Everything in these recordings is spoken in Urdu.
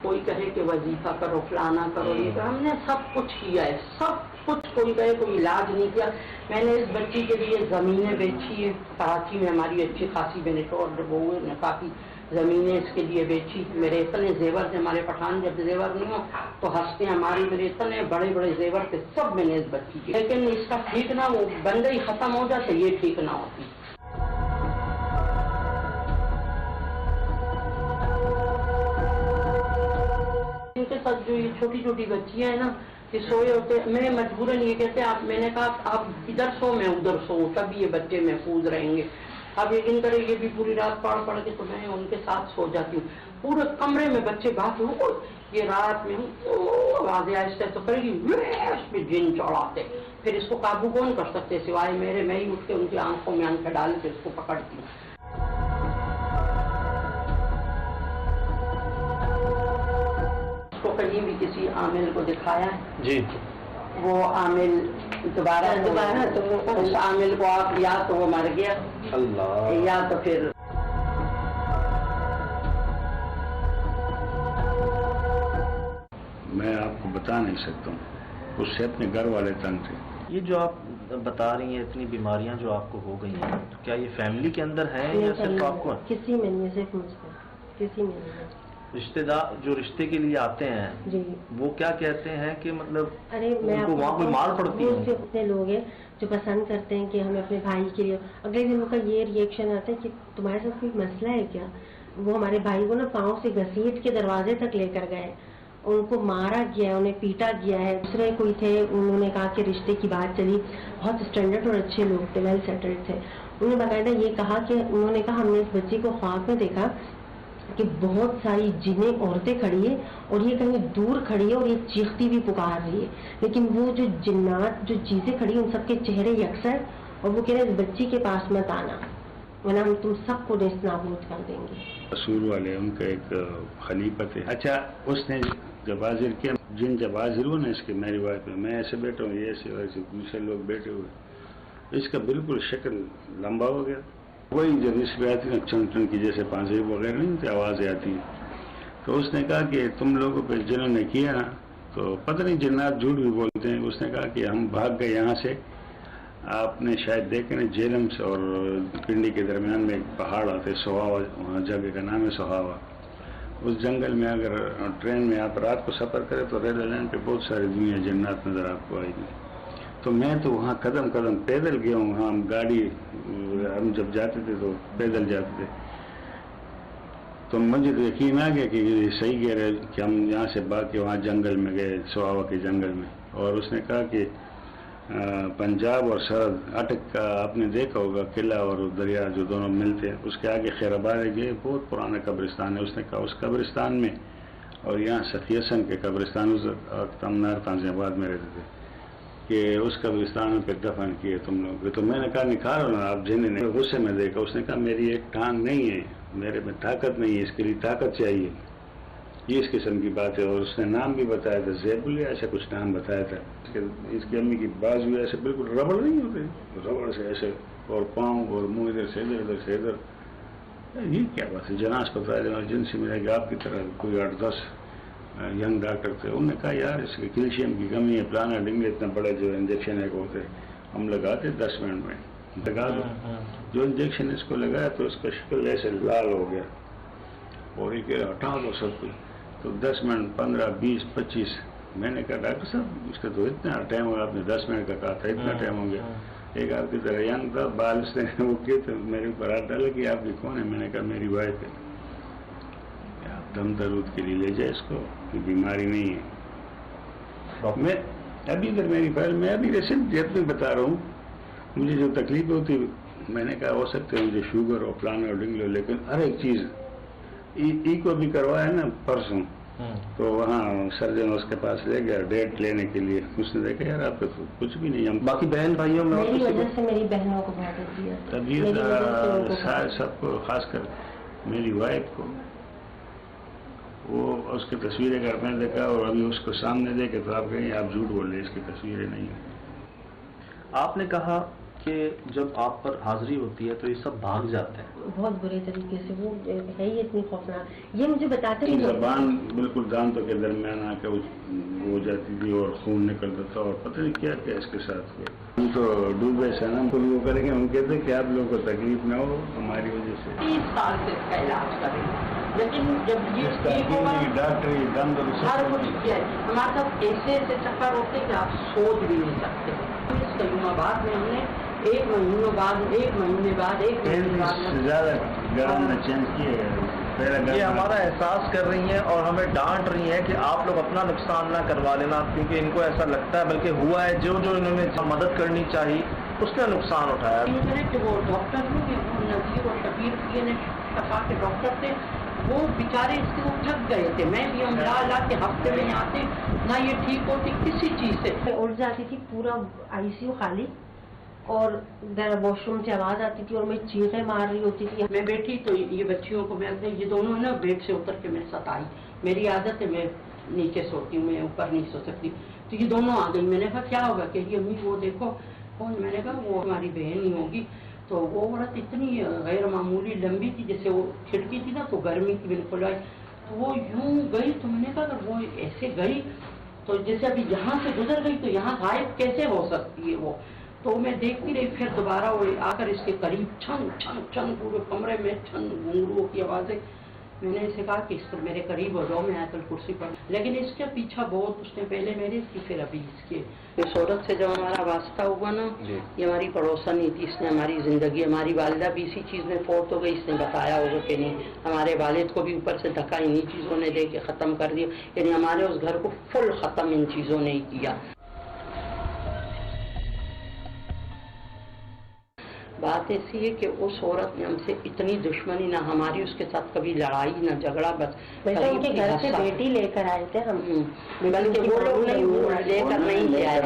کوئی کہے کہ وظیفہ کرو فلانا کرو یہ ہم نے سب کچھ کیا ہے، سب کچھ. کوئی کہے کوئی علاج نہیں کیا. میں نے اس بچی کے لیے زمینیں بیچی ہیں، کراچی میں ہماری اچھی خاصی بینٹ اور وہ نے کافی زمینیں اس کے لیے بیچی. میرے اتنے زیور تھے، ہمارے پٹھان جب زیور نہیں ہو تو ہنستے ہماری، میرے اتنے بڑے بڑے زیور تھے سب میں نے اس بچی کے. لیکن اس کا ٹھیک نہ وہ بندے ہی ختم ہو جاتے، یہ ٹھیک نہ ہوتی. ان کے ساتھ جو یہ چھوٹی چھوٹی بچیاں ہیں نا کہ سوئے ہوتے، میں مجبوراً یہ کہتے ہیں آپ، میں نے کہا آپ ادھر سو میں ادھر سو تب یہ بچے محفوظ رہیں گے. اب یقین کرے یہ بھی پوری رات پڑھ کے تو میں ان کے ساتھ سو جاتی ہوں. پورے کمرے میں بچے بات ہو، یہ رات میں آوازیں آہستہ تو کرے گی، اس پہ جن چڑھاتے. پھر اس کو قابو کون کر سکتے سوائے میرے، میں ہی اٹھ کے ان کی آنکھوں میں آنکھیں ڈال کے اس کو پکڑتی ہوں. کہیں بھی کسی عامل کو دکھایا ہے جی، وہ عامل دوبارہ تو اس عامل کو آپ یا تو وہ مر گیا اللہ، یا تو پھر میں آپ کو بتا نہیں سکتا ہوں. اس سے اپنے گھر والے تنگ تھے. یہ جو آپ بتا رہی ہیں اتنی بیماریاں جو آپ کو ہو گئی ہیں، تو کیا یہ فیملی کے اندر ہیں یا صرف آپ کو؟ کسی میں نہیں، صرف مجھ کو، کسی میں نہیں. رشتے دار جو رشتے کے لیے آتے ہیں جی وہ کیا کہتے ہیں کہ مطلب ارے میں ان کو وہاں کوئی مار پڑتی ہے؟ اتنے لوگ ہیں جو پسند کرتے ہیں کہ ہمیں اپنے بھائی کے لیے، اگلے دن ان کا یہ ریئیکشن آتا ہے کہ تمہارے ساتھ کوئی مسئلہ ہے کیا. وہ ہمارے بھائی کو نا پاؤں سے گھسیٹ کے دروازے تک لے کر گئے، ان کو مارا گیا ہے، انہیں پیٹا گیا ہے. دوسرے کوئی تھے، انہوں نے کہا کہ رشتے کی بات چلی، بہت اسٹینڈرڈ اور اچھے لوگ تھے، ویل سیٹلڈ تھے. انہوں نے باقاعدہ یہ کہا کہ انہوں نے کہا ہم نے اس بچی کو خواب میں دیکھا کہ بہت ساری جنیں عورتیں کھڑی ہیں اور یہ کہیں دور کھڑی ہے اور یہ چیختی بھی پکار رہی ہے، لیکن وہ جو جنات جو چیزیں کھڑی ہیں ان سب کے چہرے یکسر، اور وہ کہہ رہے اس بچی کے پاس مت آنا ورنہ ہم تم سب کو نیست نابود کر دیں گے. رسول والے ان کا ایک خلیفہ تھے. اچھا اس نے جب حاضر کیا، جن جب حاضر ہوا نا اس کے میری بات میں، میں ایسے بیٹھا ہوں، یہ ایسے ویسے دوسرے لوگ بیٹھے ہوئے، اس کا بالکل شکل لمبا ہو گیا. وہی جب اس پہ آتی نا چن چن کی جیسے پانچے وغیرہ نہیں ہوتی آوازیں آتی ہیں، تو اس نے کہا کہ تم لوگوں پہ جنہوں نے کیا نا، تو پتہ نہیں جنات جھوٹ بھی بولتے ہیں. اس نے کہا کہ ہم بھاگ گئے یہاں سے. آپ نے شاید دیکھے نا جیلم سے اور پنڈی کے درمیان میں ایک پہاڑ آتے سہاوا، وہاں جگہ کا نام ہے سہاوا. اس جنگل میں اگر ٹرین میں آپ رات کو سفر کریں تو ریلوے لائن پہ بہت ساری دنیا جنات نظر آپ کو آئے گی. تو میں تو وہاں قدم قدم پیدل گیا ہوں. وہاں گاڑی ہم جب جاتے تھے تو پیدل جاتے تھے، تو مجھے تو یقین آ گیا کہ یہ صحیح کہہ رہے کہ ہم یہاں سے بھاگ کے وہاں جنگل میں گئے، سہاوا کے جنگل میں. اور اس نے کہا کہ پنجاب اور سرحد اٹک کا آپ نے دیکھا ہوگا قلعہ اور دریا جو دونوں ملتے ہیں، اس کے آگے خیر آباد ہے، بہت پرانا قبرستان ہے. اس نے کہا اس قبرستان میں اور یہاں سخی حسن کے قبرستان تمنار تانزی آباد میں رہتے تھے کہ اس قبرستان میں پھر دفن کیے تم لوگ. تو میں نے کہا نکالو نا آپ جنہیں نے. غصے میں دیکھا. اس نے کہا میری ایک ٹانگ نہیں ہے، میرے میں طاقت نہیں ہے، اس کے لیے طاقت چاہیے. یہ اس قسم کی بات ہے. اور اس نے نام بھی بتایا تھا، زیب اللہ ایسا کچھ نام بتایا تھا. اس کی امی کی بازو ایسے بالکل ربڑ نہیں ہوتے، ربڑ سے ایسے، اور پاؤں اور منہ ادھر سے ادھر، ادھر سے ادھر. یہ کیا بات ہے؟ جنا اسپتال جن سے ملے گا آپ کی طرح کوئی 8-10 ینگ ڈاکٹر تھے. انہوں نے کہا یار اس کی کیلشیم کی کمی ہے، پلانا ڈنگے اتنا بڑے جو انجیکشن ہے ہوتے ہم لگاتے 10 منٹ میں لگا دو. جو انجیکشن اس کو لگایا تو اس کا شکل ایسے لال ہو گیا اور یہ ہٹا دو سب کچھ. تو 10 منٹ 15 20 25. میں نے کہا ڈاکٹر صاحب اس کا تو اتنا ٹائم ہو گیا، آپ نے 10 منٹ کا کہا تھا، اتنا ٹائم ہو گیا. ایک آپ کی طرح ینگ تھا، بال اس نے وہ کیے تو میرے اوپر ہاتھ ڈالا کہ آپ کی کون ہے. میں نے کہا میری وائف ہے. آپ دم درود کے لیے لے جائے اس کو، کوئی بیماری نہیں ہے. میں ابھی ادھر میری فائل میں ابھی ریسنٹ اپنی بتا رہا ہوں، مجھے جو تکلیف ہوتی میں نے کہا ہو سکتا ہے مجھے شوگر اور پلان اور ڈنگلو، لیکن ہر ایک چیز ای کو بھی کروایا نا پرسوں. تو وہاں سرجن اس کے پاس لے گیا ڈیٹ لینے کے لیے. اس نے دیکھا یار آپ کو کچھ بھی نہیں. ہم باقی بہن بھائیوں میں میری وجہ سے میری بہنوں کو بہت طبیعت سب کو، خاص کر میری وائف کو، وہ اس کی تصویریں اگر میں نے دیکھا اور ابھی اس کو سامنے دیکھے تو آپ کہیں آپ جھوٹ بول رہے، اس کی تصویریں نہیں ہیں. آپ نے کہا کہ جب آپ پر حاضری ہوتی ہے تو یہ سب بھاگ جاتے ہیں؟ بہت برے طریقے سے، وہ ہے ہی اتنی خوفناک. یہ مجھے بتاتے کی ہیں زبان بالکل دانتوں کے درمیان آ کے ہو جاتی تھی اور خون نکلتا تھا اور پتہ نہیں کیا کیا اس کے ساتھ ہوا. ہم تو ڈوبے سنم کو وہ کریں گے، ہم کہتے ہیں کہ آپ لوگوں کو تکلیف نہ ہو ہماری وجہ سے. 30 سال سے اس کا علاج کریں، لیکن جب یہ ٹھیک ہوگا ڈاکٹری دم ہر کچھ کیا ہے. ہمارے ساتھ ایسے ایسے چکر ہوتے کہ آپ سوچ بھی نہیں سکتے. اس کلمہ بعد میں ہم نے ایک مہینے بعد زیادہ گرم میں چینج کیے گئے. یہ ہمارا احساس کر رہی ہیں اور ہمیں ڈانٹ رہی ہیں کہ آپ لوگ اپنا نقصان نہ کروا لینا، کیونکہ ان کو ایسا لگتا ہے بلکہ ہوا ہے جو انہوں نے مدد کرنی چاہیے اس نے نقصان اٹھایا. کہ وہ ڈاکٹر تھے، نذیر اور شبیر PN شفا کے ڈاکٹر تھے، وہ بیچارے اس سے تھک گئے تھے. میں بھی ہم لا کے ہفتے میں یہاں سے نہ یہ ٹھیک ہوتی کسی چیز سے. اٹھ جاتی تھی، پورا ICU خالی، اور واش روم سے آواز آتی تھی اور میں چیخیں مار رہی ہوتی تھی. میں بیٹھی تو یہ بچیوں کو میں یہ دونوں نا بیڈ سے اتر کے میں ستائی. میری عادت ہے میں نیچے سوتی ہوں، میں اوپر نہیں سو سکتی. تو یہ دونوں آ گئی. میں نے کہا کیا ہوگا؟ کہ یہ امی وہ دیکھو کون. میں نے کہا وہ ہماری بہن ہی ہوگی. تو وہ عورت اتنی غیر معمولی لمبی تھی، جیسے وہ کھڑکی تھی نا تو گرمی کی بالکل آئی. تو وہ یوں گئی. تو میں نے کہا اگر وہ ایسے گئی تو جیسے ابھی یہاں سے گزر گئی تو یہاں غائب کیسے ہو سکتی ہے وہ. تو میں دیکھتی رہی. پھر دوبارہ وہ آ کر اس کے قریب چھن چھن چھن پورے کمرے میں چھن گھنگرو کی آوازیں. میں نے اسے کہا کہ اس پر میرے قریب ہو جاؤ، میں آیت الکرسی پر. لیکن اس کا پیچھا بہت اس نے پہلے میرے کی پھر ابھی اس کے. اس عورت سے جب ہمارا واسطہ ہوا نا، یہ ہماری پڑوسن ہی تھی. اس نے ہماری زندگی، ہماری والدہ بھی اسی چیز میں فوت ہو گئی. اس نے بتایا ہوگا کہ نہیں. ہمارے والد کو بھی اوپر سے دھکا انہیں چیزوں نے دے کے ختم کر دیا. یعنی ہمارے اس گھر کو فل ختم ان چیزوں نے ہی کیا. بات ایسی ہے کہ اس عورت نے ہم سے اتنی دشمنی، نہ ہماری اس کے ساتھ کبھی لڑائی نہ جھگڑا. بس ویسے ان کے گھر سے بیٹی لے کر آئے تھے ہم، بلکہ وہ لوگ نہیں، وہ لے کر نہیں تھے آئے،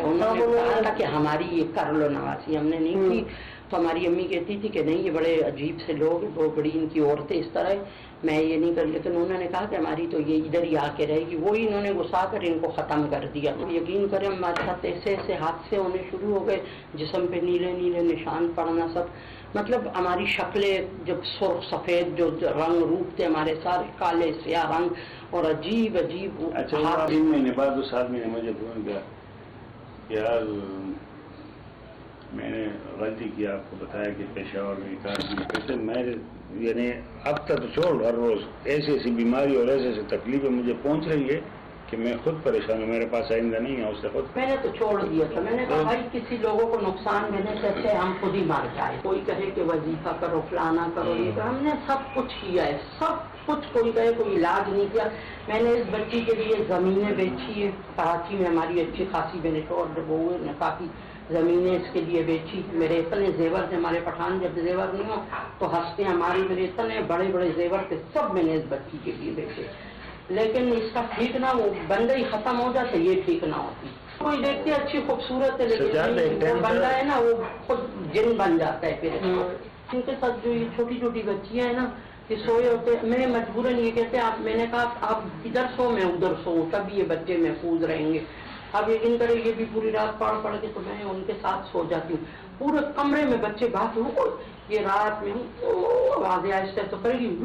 انہوں نے کہا تھا کہ ہماری یہ کر لو نواسی. ہم نے نہیں کی. تو ہماری امی کہتی تھی کہ نہیں یہ بڑے عجیب سے لوگ، وہ بڑی ان کی عورتیں اس طرح، میں یہ نہیں کر. لیکن انہوں نے کہا کہ ہماری تو یہ ادھر ہی آ کے رہے گی. وہی انہوں نے گھسا کر ان کو ختم کر دیا. یقین کریں ہمارے ساتھ ایسے ایسے حادثے ہونے شروع ہو گئے، جسم پہ نیلے نیلے نشان پڑنا سب. مطلب ہماری شکلیں جب سرخ سفید جو رنگ روپ تھے ہمارے سارے کالے سیاہ رنگ اور عجیب عجیب. اچھا 3 مہینے بعد اس آدمی نے مجھے فون کیا کہ یار میں نے غلطی کی، آپ کو بتایا کہ پشاور میں کار میں یعنی اب تک تو چھوڑ، ہر روز ایسی ایسی بیماری اور ایسی ایسی تکلیفیں مجھے پہنچ رہی ہے کہ میں خود پریشان ہوں. میرے پاس آئندہ نہیں ہے. اس سے خود میں نے تو چھوڑ دیا تھا. میں نے کہا بھائی کسی لوگوں کو نقصان دینے سے اچھا ہم خود ہی مار جائے. کوئی کہے کہ وظیفہ کرو، فلانا کرو، یہ کرو. ہم نے سب کچھ کیا ہے، سب کچھ. کوئی کہے کوئی علاج نہیں کیا. میں نے اس بچی کے لیے زمینیں بیچی ہے. کراچی میں ہماری اچھی خاصی میرے شوہر جب ہوئے نے کافی زمینیں اس کے لیے بیچی. میرے اتنے زیور تھے. ہمارے پٹھان جب زیور نہیں ہو تو ہنستے. ہماری میرے اتنے بڑے بڑے زیور تھے، سب میں نے اس بچی کے لیے بیچے. لیکن اس کا ٹھیک نہ وہ بندہ ہی ختم ہو جاتا، یہ ٹھیک نہ ہوتی. کوئی دیکھتے اچھی خوبصورت ہے لیکن وہ بندہ ہے نا وہ خود جن بن جاتا ہے. پھر ان کے ساتھ جو یہ چھوٹی چھوٹی بچیاں ہیں نا کہ سوئے ہوتے، میں مجبوراً یہ کہتے ہیں آپ، میں نے کہا آپ ادھر سو میں ادھر سو تب یہ بچے محفوظ رہیں گے. اب یقین کریں یہ بھی پوری رات پڑھ کے تو میں ان کے ساتھ سو جاتی ہوں. پورے کمرے میں بچے بات ہو. یہ رات میں آوازیں آہستہ تو کرے گی،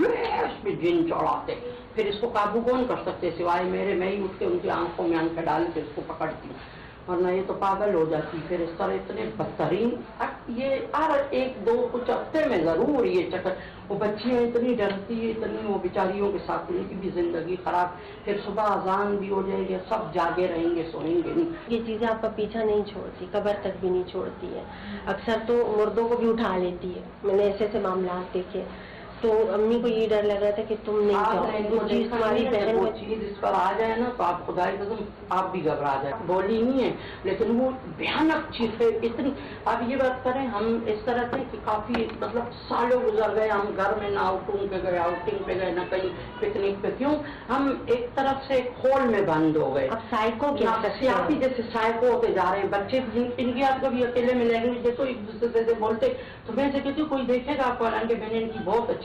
اس پہ جن چڑھاتے. پھر اس کو قابو کون کر سکتے سوائے میرے. میں ہی اٹھ کے ان کی آنکھوں میں آنکھیں ڈال کے اس کو پکڑتی ہوں، ورنہ یہ تو پاگل ہو جاتی. پھر اس طرح اتنے بدترین یہ ہر 1-2 کچھ ہفتے میں ضرور یہ چکر. وہ بچیاں اتنی ڈرتی ہے، اتنی وہ بیچاریوں کے ساتھ ان کی بھی زندگی خراب. پھر صبح اذان بھی ہو جائے گی، سب جاگے رہیں گے، سوئیں گے نہیں. یہ چیزیں آپ کا پیچھا نہیں چھوڑتی، قبر تک بھی نہیں چھوڑتی ہے. اکثر تو مردوں کو بھی اٹھا لیتی ہے. میں نے ایسے ایسے معاملات دیکھے. تو امی کو یہ ڈر لگ رہا تھا کہ تم نہیں جاؤ، وہ چیز تمہاری بہن وہ چیز اس پر آ جائے نا تو آپ خدا قسم آپ بھی گھبرا جائے. بولی نہیں ہے لیکن وہ بھیانک چیز ہے اتنی. آپ یہ بات کریں ہم اس طرح سے کہ کافی مطلب سالوں گزر گئے. ہم گھر میں نہ آؤٹنگ پہ گئے، آؤٹنگ پہ گئے، نہ کہیں پکنک پہ. کیوں ہم ایک طرف سے کھول میں بند ہو گئے. اب سائیکو سیاسی جیسے سائیکو ہوتے جا رہے ہیں بچے. ان کی آپ کبھی اکیلے میں لینگویج دیکھو ایک دوسرے سے بولتے تو میں سے کہتی ہوں کوئی دیکھے گا آپ کو. حالانکہ میں نے ان کی بہت اچھی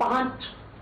5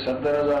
70,000।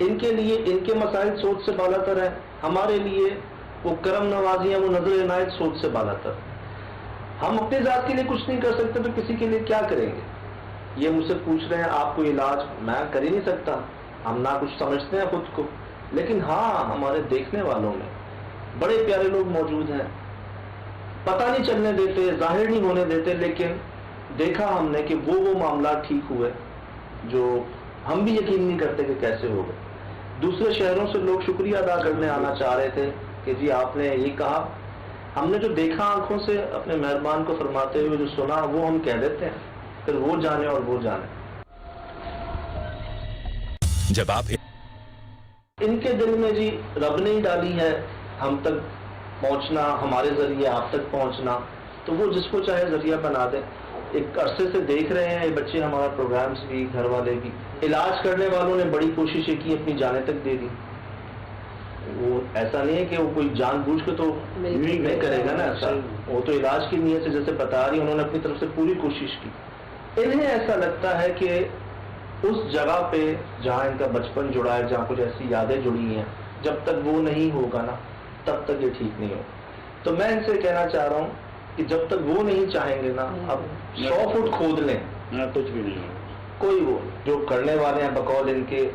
ان کے لیے ان کے مسائل سوچ سے بالا تر ہے، ہمارے لیے وہ کرم نوازی ہیں، وہ نظر عنایت سوچ سے بالا تر. ہم اپنے ذات کے لیے کچھ نہیں کر سکتے تو کسی کے لیے کیا کریں گے؟ یہ مجھ سے پوچھ رہے ہیں آپ کو علاج، میں کر ہی نہیں سکتا، ہم نہ کچھ سمجھتے ہیں خود کو، لیکن ہاں ہمارے دیکھنے والوں میں بڑے پیارے لوگ موجود ہیں، پتہ نہیں چلنے دیتے، ظاہر نہیں ہونے دیتے، لیکن دیکھا ہم نے کہ وہ معاملات ٹھیک ہوئے جو ہم بھی یقین نہیں کرتے کہ کیسے ہو گئے. دوسرے شہروں سے لوگ شکریہ ادا کرنے آنا چاہ رہے تھے کہ جی آپ نے یہ کہا، ہم نے جو دیکھا آنکھوں سے اپنے مہربان کو فرماتے ہوئے جو سنا وہ ہم کہہ دیتے ہیں، پھر وہ جانے اور وہ جانے. جب آپ ان کے دل میں جی رب نے ہی ڈالی ہے ہم تک پہنچنا، ہمارے ذریعے آپ تک پہنچنا، تو وہ جس کو چاہے ذریعہ بنا دے. ایک عرصے سے دیکھ رہے ہیں یہ بچے ہمارا پروگرامز بھی، گھر والے بھی، علاج کرنے والوں نے بڑی کوششیں کی، اپنی جانیں تک دے دی. وہ ایسا نہیں ہے کہ وہ کوئی جان بوجھ کے تو نہیں کرے گا نا ایسا، وہ تو علاج کی نیت سے جیسے بتا رہی انہوں نے اپنی طرف سے پوری کوشش کی. انہیں ایسا لگتا ہے کہ اس جگہ پہ جہاں ان کا بچپن جڑا ہے، جہاں کچھ ایسی یادیں جڑی ہیں، جب تک وہ نہیں ہوگا نا تب تک یہ ٹھیک نہیں ہوگا. تو میں ان سے کہنا چاہ رہا ہوں کہ جب تک وہ نہیں چاہیں گے نا، اب 100 فٹ کھود لیں، کچھ بھی نہیں ہوگا. کوئی وہ جو کرنے والے ہیں بقول ان کے،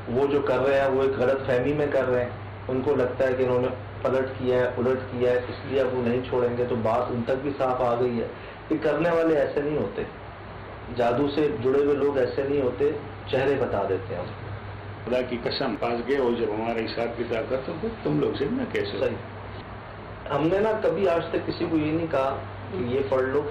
وہ جو کر رہے ہیں وہ ایک غلط فہمی میں کر رہے ہیں. ان کو لگتا ہے کہ انہوں نے پلٹ کیا ہے، الٹ کیا ہے، اس لیے اب وہ نہیں چھوڑیں گے. تو بات ان تک بھی صاف آ گئی ہے کہ کرنے والے ایسے نہیں ہوتے، جادو سے جڑے ہوئے لوگ ایسے نہیں ہوتے، چہرے بتا دیتے ہیں. خدا کی قسم پاس گئے، اور جب ہمارا حساب کتاب کرتے تو تم لوگ سے نہ کیسے. صحیح. ہم نے نا کبھی آج تک کسی کو یہ نہیں کہا کہ یہ پڑھ لو،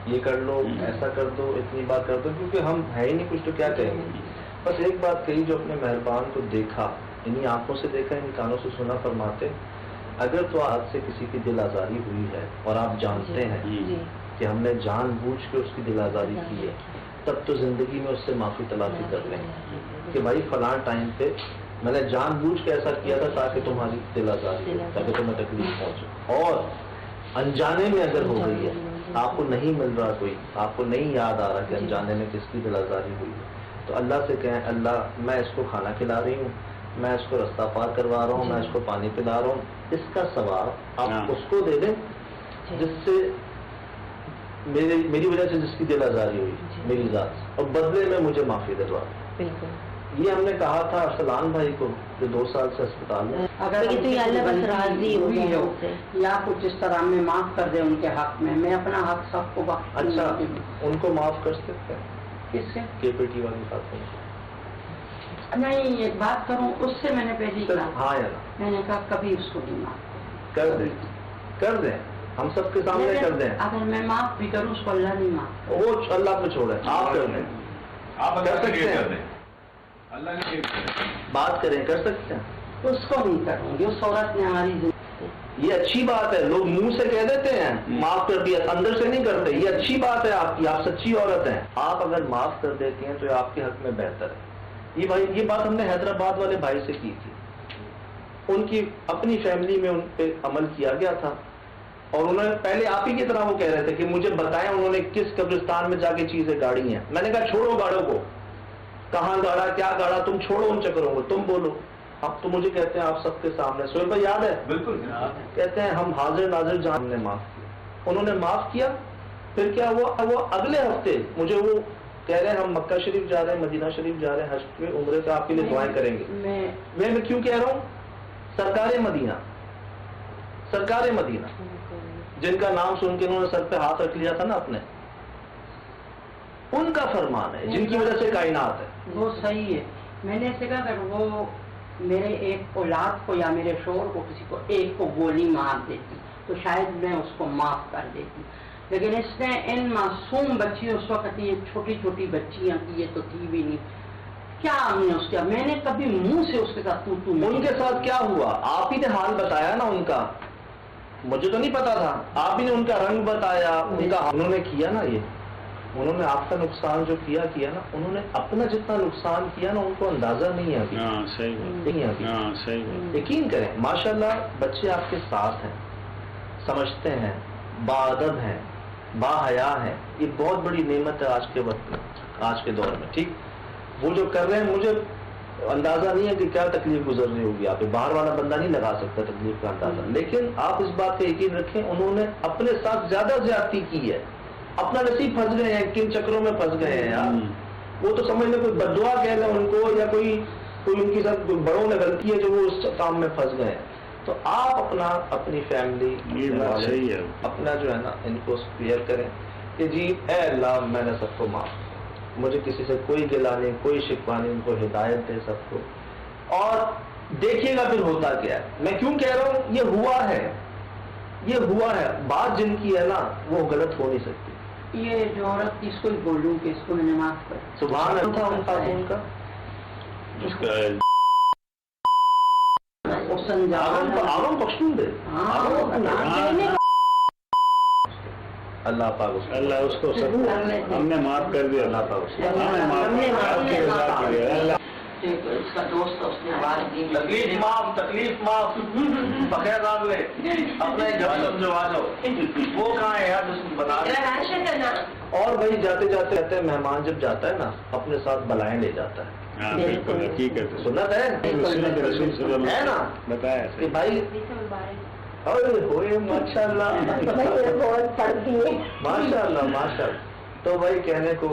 یہ کر لو، ایسا کر دو، اتنی بات کر دو، کیونکہ ہم ہے ہی نہیں کچھ تو کیا کہیں گے. بس ایک بات کہی، جو اپنے مہربان کو دیکھا، انہی آنکھوں سے دیکھا، ان کانوں سے سنا، فرماتے اگر تو آج سے کسی کی دل آزاری ہوئی ہے اور آپ جانتے ہیں کہ ہم نے جان بوجھ کے اس کی دل آزاری کی ہے، تب تو زندگی میں اس سے معافی تلافی کر لیں کہ بھائی فلاں ٹائم پہ میں نے جان بوجھ کے ایسا کیا تھا تاکہ تمہاری دل آزاری ہو، تاکہ تمہیں تکلیف پہنچے. اور انجانے میں اگر ہو گئی ہے، آپ کو نہیں مل رہا کوئی، آپ کو نہیں یاد آ رہا کہ انجانے میں کس کی دل آزاری ہوئی ہے، تو اللہ سے کہیں اللہ میں اس کو کھانا کھلا رہی ہوں، میں اس کو رستہ پار کروا رہا ہوں، میں اس کو پانی پلا رہا ہوں، اس کا ثواب آپ اس کو دے دیں جس سے میری وجہ سے جس کی دل آزاری ہوئی میری ذات سے، اور بدلے میں مجھے معافی دلوا. یہ ہم نے کہا تھا ارسلان بھائی کو جو 2 سال سے اسپتال میں. اگر ہوئی ہو یا کچھ اس طرح میں معاف کر دیں ان کے حق میں اپنا حق سب کو بخش. اچھا ان کو معاف کر سکتے ہیں کس سے؟ KPT والی بات نہیں، ایک بات کروں، اس سے میں نے پہلی کہا، ہاں یا میں نے کہا کبھی اس کو نہیں معاف کر دیں، ہم سب کے سامنے کر دیں. اگر میں معاف بھی کروں اس کو اللہ نہیں معاف، وہ اللہ پہ چھوڑے، آپ کر دیں، آپ کر سکتے ہیں، اللہ نے بات کریں، کر سکتے ہیں. اس کو نہیں کروں گی. اس عورت نے ہماری زندگی، یہ اچھی بات ہے، لوگ منہ سے کہہ دیتے ہیں معاف کر دیا، اندر سے نہیں کرتے. یہ اچھی بات ہے آپ کی، آپ سچی عورت ہیں. آپ اگر معاف کر دیتی ہیں تو یہ آپ کے حق میں بہتر ہے. یہ بات ہم نے حیدرآباد والے بھائی سے کی تھی. ان کی اپنی فیملی میں ان پہ عمل کیا گیا تھا، اور انہوں نے پہلے آپ ہی کی طرح وہ کہہ رہے تھے کہ مجھے بتائیں انہوں نے کس قبرستان میں جا کے چیزیں گاڑی ہیں. میں نے کہا چھوڑو گاڑوں کو، کہاں گاڑا، کیا گاڑا، تم چھوڑو ان چکروں کو، تم بولو. اب تو مجھے کہتے ہیں آپ سب کے سامنے، سہیل بھائی یاد ہے؟ بالکل. کہتے ہیں ہم حاضر ناظر جہاں نے معاف کیا. انہوں نے معاف کیا، پھر کیا ہوا، وہ اگلے ہفتے مجھے وہ کہہ رہے ہیں ہم مکہ شریف جا رہے ہیں، مدینہ شریف جا رہے ہیں، حج پہ عمرے پہ آپ کے لیے دعائیں کریں گے. میں کیوں کہہ رہا ہوں، سرکار مدینہ جن کا نام سن کے انہوں نے سر پہ ہاتھ رکھ لیا تھا نا اپنے، ان کا فرمان ہے جن کی وجہ سے کائنات ہے. وہ صحیح ہے. میں نے ایسے کہا اگر وہ میرے ایک اولاد کو یا میرے شوہر کو کسی کو ایک کو گولی مار دیتی تو شاید میں اس کو معاف کر دیتی، لیکن اس نے ان معصوم بچیوں، اس وقت یہ چھوٹی چھوٹی بچیاں کی، یہ تو تھی بھی نہیں، کیا ہم نے اس کا، میں نے کبھی منہ سے اس کے ساتھ تو ان کے ساتھ کیا ہوا آپ ہی نے حال بتایا نا ان کا، مجھے تو نہیں پتا تھا، آپ ہی نے ان کا رنگ بتایا، ان کا انہوں نے کیا نا. یہ انہوں نے آپ کا نقصان جو کیا نا، انہوں نے اپنا جتنا نقصان کیا نا ان کو اندازہ نہیں ہے ابھی. نہیں ہے. یقین کریں ماشاءاللہ بچے آپ کے ساتھ ہیں، سمجھتے ہیں، باادب ہیں، با حیا ہیں. یہ بہت بڑی نعمت ہے آج کے وقت میں، آج کے دور میں. ٹھیک وہ جو کر رہے ہیں، مجھے اندازہ نہیں ہے کہ کیا تکلیف گزر رہی ہوگی آپ پہ، باہر والا بندہ نہیں لگا سکتا تکلیف کا اندازہ، لیکن آپ اس بات پہ یقین رکھیں انہوں نے اپنے ساتھ زیادہ زیادتی کی ہے، اپنا نصیب پھنس گئے ہیں، کن چکروں میں پھنس گئے ہیں یار، وہ تو سمجھ لیں کوئی بددعا کہہ لیں ان کو، یا کوئی ان کی ساتھ بڑوں میں غلطی ہے جو وہ اس کام میں پھنس گئے ہیں. تو آپ اپنی فیملی یہ بات صحیح ہے، اپنا جو ہے نا ان کو کلیئر کریں کہ جی اے اللہ میں نے سب کو معاف کیا، مجھے کسی سے کوئی گلا نہیں، کوئی شکوہ نہیں، ان کو ہدایت دے سب کو. اور دیکھیے گا پھر ہوتا کیا ہے. میں کیوں کہہ رہا ہوں یہ ہوا ہے، بات جن کی ہے نا وہ غلط ہو نہیں سکتی. یہ جو عورت اس کو بولوں کہ اس کو میں نے معاف کر سبحان اللہ تھا ان خاتون کا، اس کا عالم پختون دے، اللہ پاک اس کو اللہ اس کو سب ہم نے معاف کر دیا، اللہ پاک اس کو ہمیں معاف آپ کے رضا کے لیے اللہ اس کا دوست اس نے آواز دی تکلیف معاف بخیر آپ لے اپنے گھر سمجھو آ جاؤ، وہ کہاں ہے یار جس کو بنا. اور بھائی جاتے جاتے کہتے ہیں مہمان جب جاتا ہے نا اپنے ساتھ بلائیں لے جاتا ہے. ہاں بالکل حقیقت ہے، سنت ہے سنت رسول صلی اللہ علیہ ہے نا وسلم بتایا کہ بھائی ہوئے ماشاء اللہ بہت پڑتی ہے. ماشاء اللہ. تو بھائی کہنے کو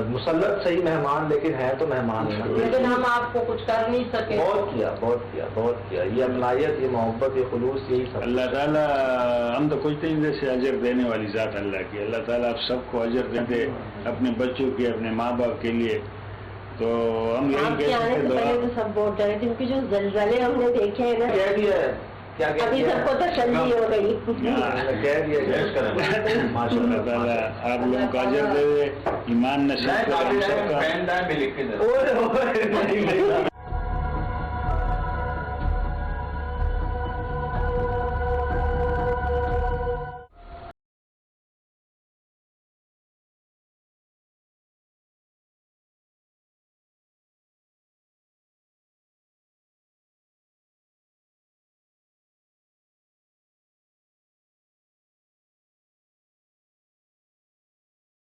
مسلط صحیح مہمان لیکن ہے تو مہمان ہے نا. لیکن ہم آپ کو کچھ کر نہیں سکے. بہت کیا یہ امنائیت، یہ محبت، یہ خلوص، یہی سب. اللہ تعالیٰ ہم تو کچھ نہیں جیسے اجر دینے والی ذات اللہ کی، اللہ تعالیٰ آپ سب کو اجر دے دے اپنے بچوں کے، اپنے ماں باپ کے لیے. تو ہم یہی آپ کے آنے سے پہلے تو سب بہت ڈرے تھے، کیونکہ جو زلزلے ہم نے دیکھے ہیں نا کہہ دیا ہے کیا ابھی سب کو تسلی ہو گئی. کہہ دیا ماشاء اللہ اللہ تعالیٰ آپ لوگوں کو اجر دے دے، ایمان نصیب کرے ہم سب کا. پین ڈائم میں لکھ کے دے.